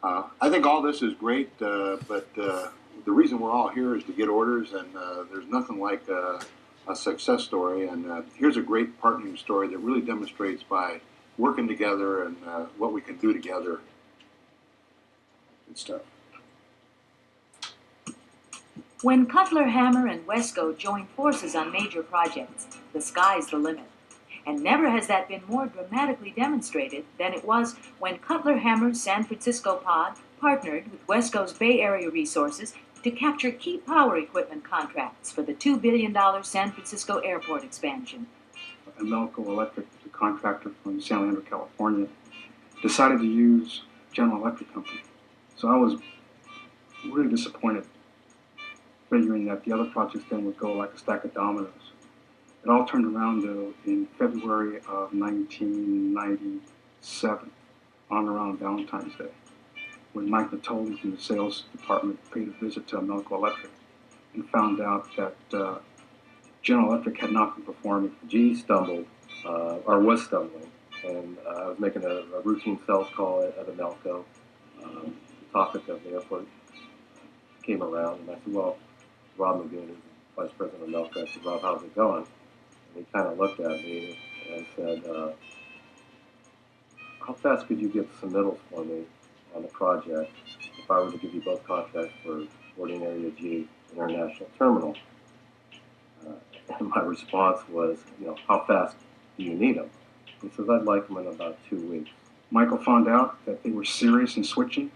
I think all this is great, but the reason we're all here is to get orders, and there's nothing like a success story. And here's a great partnering story that really demonstrates by working together and what we can do together. Good stuff. When Cutler, Hammer, and Wesco join forces on major projects, the sky's the limit. And never has that been more dramatically demonstrated than it was when Cutler Hammer's San Francisco pod partnered with Wesco's Bay Area resources to capture key power equipment contracts for the $2 billion San Francisco airport expansion. Amelco Electric, the contractor from San Leandro, California, decided to use General Electric Company. So I was really disappointed, figuring that the other projects then would go like a stack of dominoes. It all turned around, though, in February of 1997, on around Valentine's Day, when Mike Nittoli from the sales department paid a visit to Amelco Electric and found out that General Electric had not been performing. GE stumbled, or was stumbling, and I was making a routine sales call at Amelco. The topic of the airport came around, and I said, well, Rob Magoon is Vice President of Amelco. I said, Rob, how's it going? And he kind of looked at me and said, how fast could you get submittals for me on the project if I were to give you both contracts for Boarding Area G International Terminal? And my response was, how fast do you need them? He says, I'd like them in about 2 weeks. Michael found out that they were serious in switching,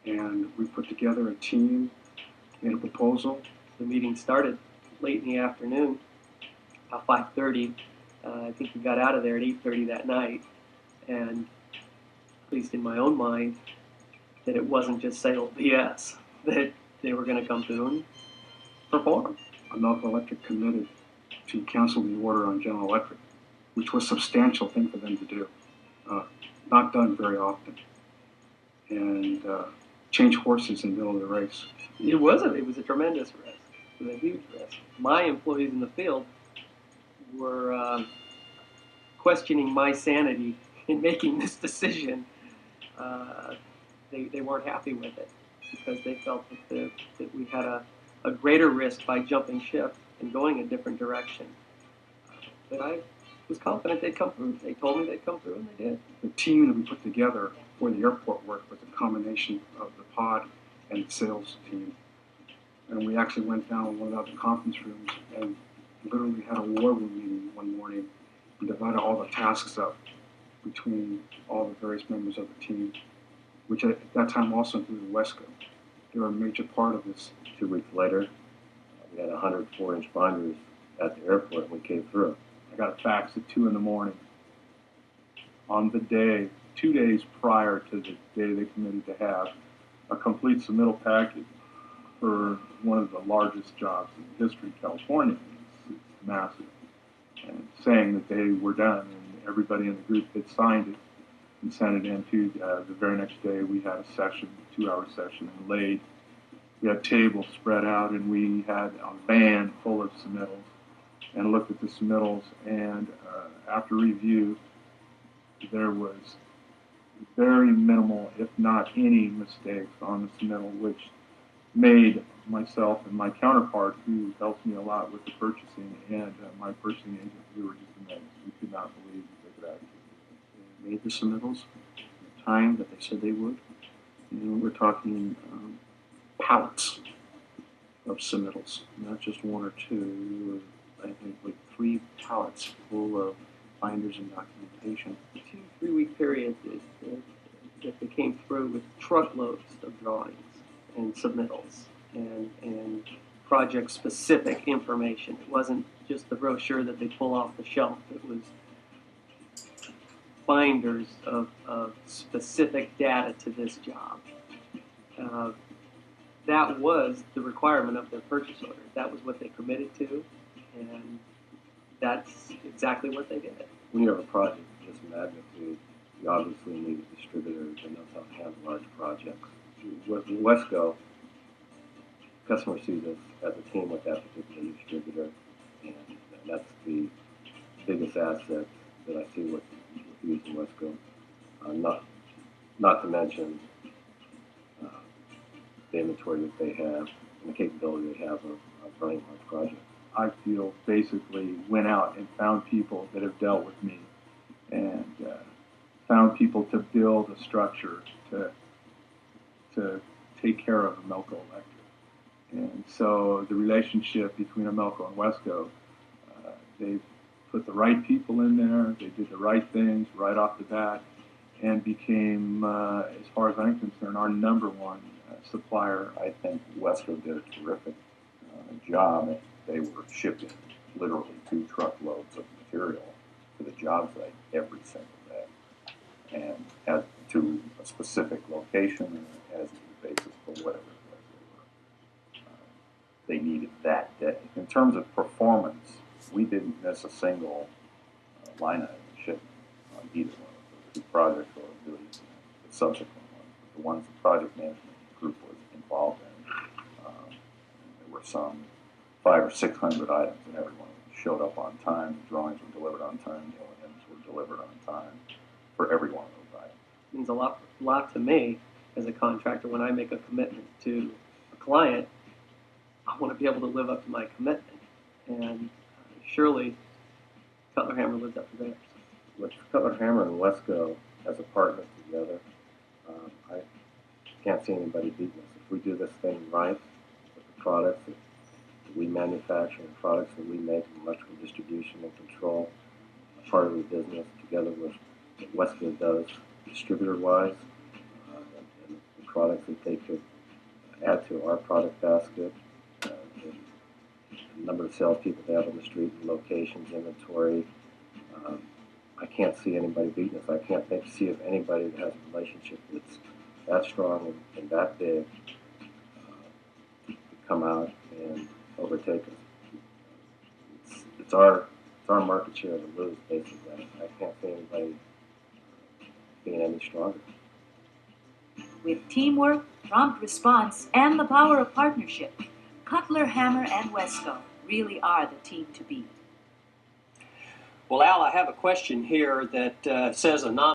and we put together a team, made a proposal. The meeting started late in the afternoon, about 5:30. I think we got out of there at 8:30 that night, and at least in my own mind, that it wasn't just sales BS, that they were going to come through and perform. Amelco Electric committed to cancel the order on General Electric, which was a substantial thing for them to do, not done very often, and change horses in the middle of the race. It wasn't. It was a tremendous risk. It was a huge risk. My employees in the field were questioning my sanity in making this decision. They weren't happy with it because they felt that we had a greater risk by jumping ship and going a different direction. But I was confident they'd come through. They told me they'd come through, and they did. The team that we put together for the airport work was a combination of the pod and the sales team. And we actually went down in one of the conference rooms and literally had a war room meeting one morning and divided all the tasks up between all the various members of the team, which at that time also included Wesco. They were a major part of this. 2 weeks later, we had 104-inch binders at the airport when we came through. I got a fax at 2 in the morning on the day, 2 days prior to the day they committed to have a complete submittal package for one of the largest jobs in history in California. It's massive. And saying that they were done, and everybody in the group had signed it and sent it in to the very next day. We had a session, 2-hour session, and laid. We had tables spread out, and we had a van full of submittals and looked at the submittals, and after review, there was very minimal, if not any, mistakes on the submittal, which made myself and my counterpart, who helps me a lot with the purchasing, and my purchasing agent, we were just amazed. We could not believe that they could actually They made the submittals in the time that they said they would. And we're talking pallets of submittals, not just one or two. I think like 3 pallets full of binders and documentation. A 2-3 week period that they came through with truckloads of drawings and submittals and project-specific information. It wasn't just the brochure that they pull off the shelf. It was binders of specific data to this job. That was the requirement of their purchase order. That was what they committed to, and that's exactly what they did. When you have a project of this magnitude, you obviously need a distributor that knows how to handle large projects. With Wesco, customer sees us as a team with that particular distributor, and that's the biggest asset that I see with using Wesco. Not to mention the inventory that they have and the capability they have of running large projects. I feel basically went out and found people that have dealt with me and found people to build a structure to take care of Amelco Electric. And so the relationship between Amelco and Wesco, they put the right people in there, they did the right things right off the bat, and became, as far as I'm concerned, our number one supplier. I think Wesco did a terrific job. They were shipping literally 2 truckloads of material to the job site every single day, and as to a specific location as the basis for whatever it was they needed that day. In terms of performance, we didn't miss a single line item in shipment on either one of the 2 projects or really the subsequent ones. The ones the project management group was involved in, there were some 500 or 600 items, and every one of them showed up on time. The drawings were delivered on time. The O&Ms were delivered on time for every one of those items. It means a lot to me as a contractor. When I make a commitment to a client, I want to be able to live up to my commitment, and surely Cutler Hammer lives up to theirs. With Cutler Hammer and Wesco as a partner together, I can't see anybody beating us. If we do this thing right with the products that we manufacture and products that we make in electrical distribution and control, part of the business together with what Wesco does distributor-wise, and the products that they could add to our product basket, the number of salespeople they have on the street, locations, inventory. I can't see anybody beating us. I can't see of anybody that has a relationship that's that strong and that big to come out and overtake us. It's our market share to lose, basically. I can't see anybody being any stronger. With teamwork, prompt response, and the power of partnership, Cutler Hammer and Wesco really are the team to beat. Well, Al, I have a question here that says anonymous.